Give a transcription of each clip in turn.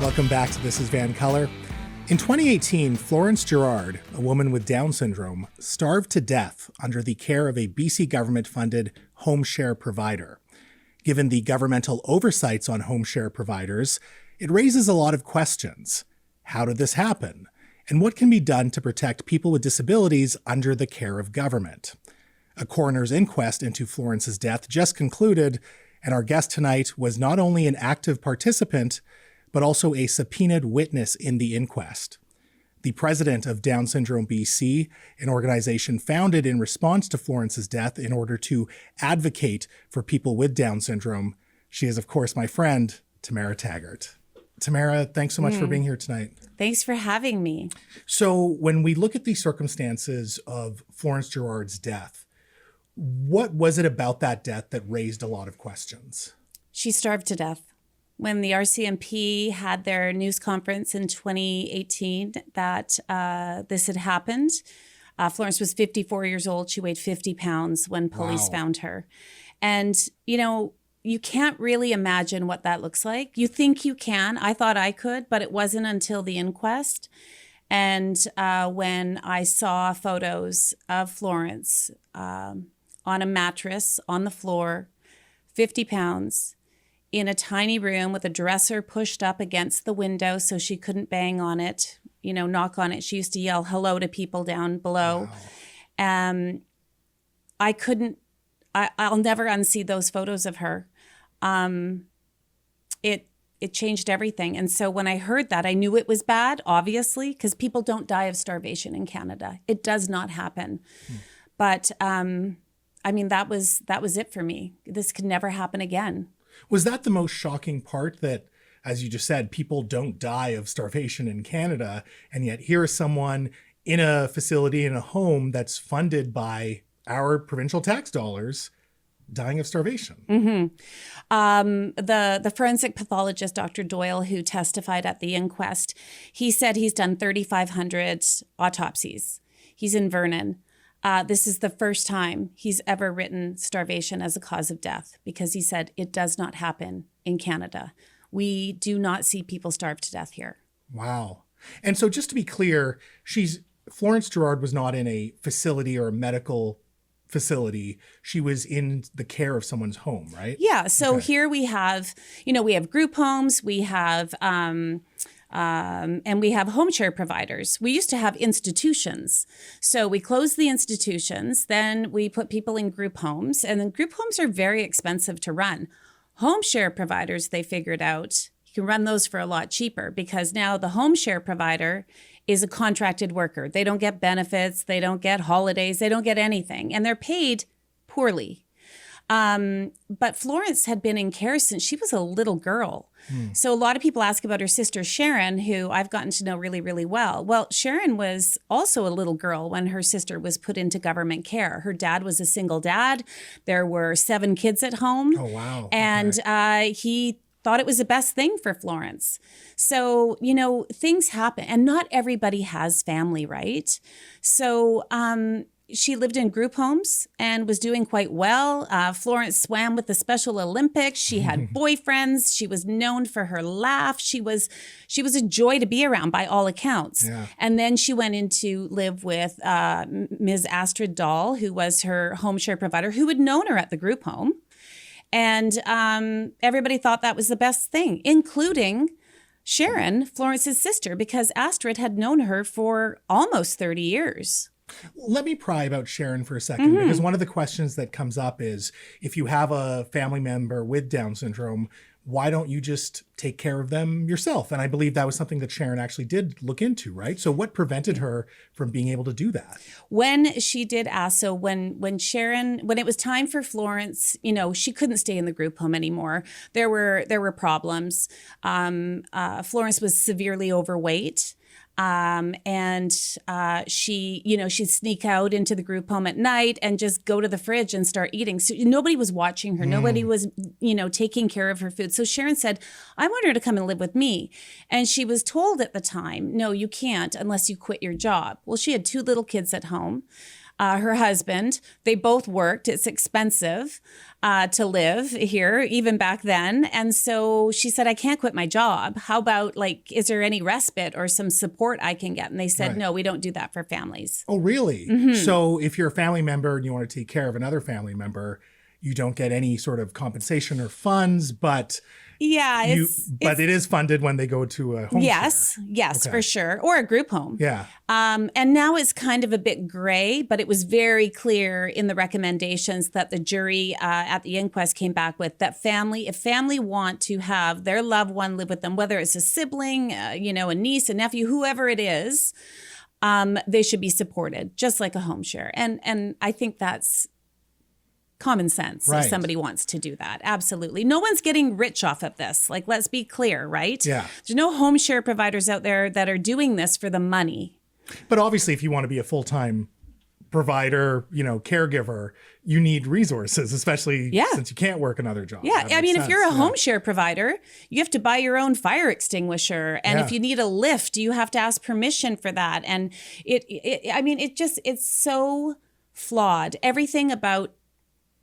Welcome back to This is VANCOLOUR. In 2018, Florence Girard, a woman with Down syndrome, starved to death under the care of a BC government-funded home share provider. Given the governmental oversights on home share providers, it raises a lot of questions. How did this happen? And what can be done to protect people with disabilities under the care of government? A coroner's inquest into Florence's death just concluded, and our guest tonight was not only an active participant, but also a subpoenaed witness in the inquest. The president of Down Syndrome BC, an organization founded in response to Florence's death in order to advocate for people with Down syndrome. She is, of course, my friend, Tamara Taggart. Tamara, thanks so much for being here tonight. Thanks for having me. So when we look at the circumstances of Florence Gerard's death, what was it about that death that raised a lot of questions? She starved to death. When the RCMP had their news conference in 2018 that this had happened, Florence was 54 years old. She weighed 50 pounds when police found her. And, you know, you can't really imagine what that looks like. You think you can. I thought I could, but it wasn't until the inquest. And when I saw photos of Florence on a mattress on the floor, 50 pounds, in a tiny room with a dresser pushed up against the window so she couldn't bang on it, you know, knock on it. She used to yell hello to people down below. Wow. I'll never unsee those photos of her. It changed everything. And so when I heard that, I knew it was bad, obviously, because people don't die of starvation in Canada. It does not happen. But I mean, that was it for me. This could never happen again. Was that the most shocking part, that, as you just said, people don't die of starvation in Canada, and yet here is someone in a facility, in a home that's funded by our provincial tax dollars, dying of starvation? The forensic pathologist, Dr. Doyle, who testified at the inquest, he said he's done 3,500 autopsies. He's in Vernon. This is the first time he's ever written starvation as a cause of death, because he said it does not happen in Canada. We do not see people starve to death here. Wow. And so just to be clear, Florence Gerard was not in a facility or a medical facility. She was in the care of someone's home, right? Yeah. So here we have, we have group homes, we have, and we have home share providers. We used to have institutions. So we closed the institutions, then we put people in group homes, and then group homes are very expensive to run. Home share providers, they figured out, you can run those for a lot cheaper, because now the home share provider is a contracted worker. They don't get benefits, they don't get holidays, they don't get anything, and they're paid poorly. But Florence had been in care since she was a little girl. So a lot of people ask about her sister, Sharon, who I've gotten to know really, really well. Well, Sharon was also a little girl when her sister was put into government care. Her dad was a single dad. There were 7 kids at home. Oh, wow. And he thought it was the best thing for Florence. So, things happen, and not everybody has family, right? So, she lived in group homes and was doing quite well. Florence swam with the Special Olympics. She had boyfriends. She was known for her laugh. She was a joy to be around by all accounts. Yeah. And then she went in to live with Ms. Astrid Dahl, who was her home share provider, who had known her at the group home. And everybody thought that was the best thing, including Sharon, Florence's sister, because Astrid had known her for almost 30 years. Let me pry about Sharon for a second, because one of the questions that comes up is, if you have a family member with Down syndrome, why don't you just take care of them yourself? And I believe that was something that Sharon actually did look into, right? So what prevented her from being able to do that? When she did ask, so when it was time for Florence, she couldn't stay in the group home anymore. There were problems. Florence was severely overweight. And she'd sneak out into the group home at night and just go to the fridge and start eating. So nobody was watching her. Nobody was, taking care of her food. So Sharon said, I want her to come and live with me. And she was told at the time, no, you can't unless you quit your job. Well, she had 2 little kids at home. her husband. They both worked. It's expensive to live here, even back then. And so she said, I can't quit my job. How about, like, is there any respite or some support I can get? And they said, Right. no, we don't do that for families. Oh, really? Mm-hmm. So if you're a family member and you want to take care of another family member, you don't get any sort of compensation or funds, but Yeah, it is funded when they go to a home yes, care. yes, Okay. for sure, or a group home. Yeah. And now it's kind of a bit gray, but it was very clear in the recommendations that the jury at the inquest came back with, that if family want to have their loved one live with them, whether it's a sibling, a niece, a nephew, whoever it is, they should be supported, just like a home share. And I think that's common sense Right. if somebody wants to do that. Absolutely. No one's getting rich off of this. Like, let's be clear, right? Yeah. There's no home share providers out there that are doing this for the money. But obviously, if you want to be a full-time provider, caregiver, you need resources, especially since you can't work another job. Yeah. That I mean, makes if you're a sense. home share provider, you have to buy your own fire extinguisher. And if Yeah. you need a lift, you have to ask permission for that. And it's so flawed. Everything about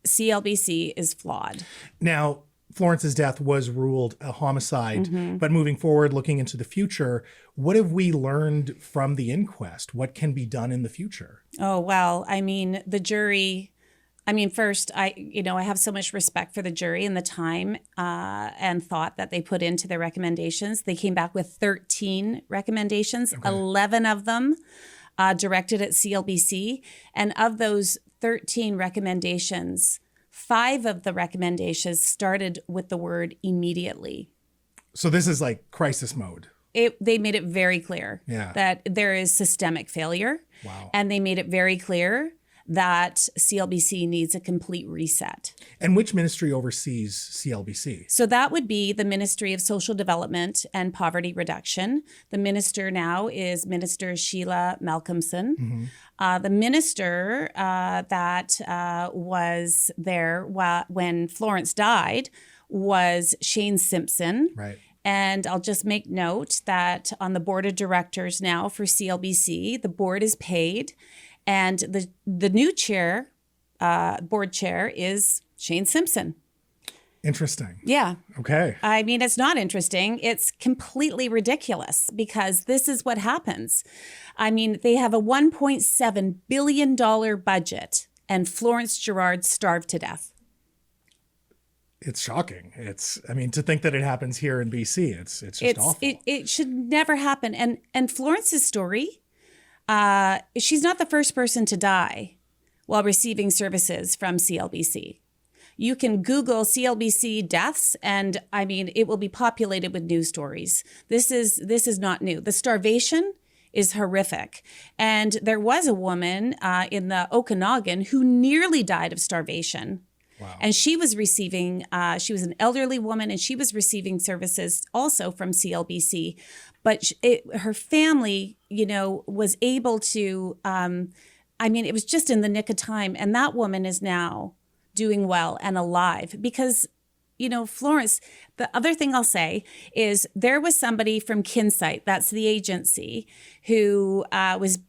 CLBC is flawed. Now, Florence's death was ruled a homicide, Mm-hmm. but moving forward, looking into the future, what have we learned from the inquest? What can be done in the future? Oh, well, I mean, the jury, first, I have so much respect for the jury and the time and thought that they put into their recommendations. They came back with 13 recommendations, 11 of them directed at CLBC. And of those 13 recommendations, 5 of the recommendations started with the word immediately. So this is like crisis mode. They made it very clear that there is systemic failure. Wow. And they made it very clear that CLBC needs a complete reset. And which ministry oversees CLBC? So that would be the Ministry of Social Development and Poverty Reduction. The minister now is Minister Sheila Malcolmson. Mm-hmm. The minister that was there when Florence died was Shane Simpson. Right. And I'll just make note that on the board of directors now for CLBC, the board is paid. And the new chair, board chair, is Shane Simpson. Interesting. Yeah. Okay. I mean, it's not interesting. It's completely ridiculous because this is what happens. I mean, they have a $1.7 billion budget and Florence Gerard starved to death. It's shocking. To think that it happens here in BC, it's just awful. It should never happen. And Florence's story, she's not the first person to die while receiving services from CLBC. You can Google CLBC deaths, and it will be populated with news stories. This is not new. The starvation is horrific. And there was a woman in the Okanagan who nearly died of starvation. Wow. And she was receiving, she was an elderly woman, and she was receiving services also from CLBC. But her family, was able to, it was just in the nick of time. And that woman is now doing well and alive because, Florence, the other thing I'll say is there was somebody from Kinsight, that's the agency, who was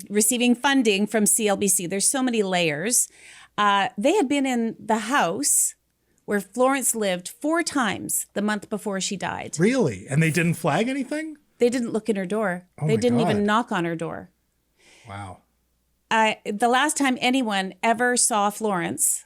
receiving funding from CLBC. There's so many layers. They had been in the house where Florence lived 4 times the month before she died. Really? And they didn't flag anything? They didn't look in her door. Oh They my didn't God. even knock on her door. Wow. The last time anyone ever saw Florence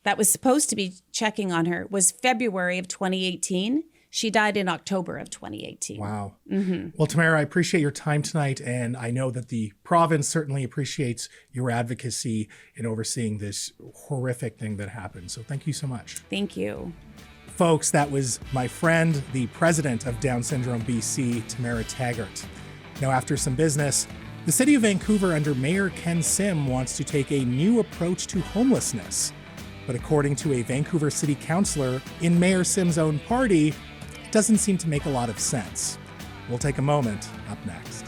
that was supposed to be checking on her was February of 2018. She died in October of 2018. Wow. Mm-hmm. Well, Tamara, I appreciate your time tonight, and I know that the province certainly appreciates your advocacy in overseeing this horrific thing that happened. So thank you so much. Thank you. Folks, that was my friend, the president of Down Syndrome BC, Tamara Taggart. Now, after some business, the city of Vancouver under Mayor Ken Sim wants to take a new approach to homelessness. But according to a Vancouver city councillor in Mayor Sim's own party, it doesn't seem to make a lot of sense. We'll take a moment up next.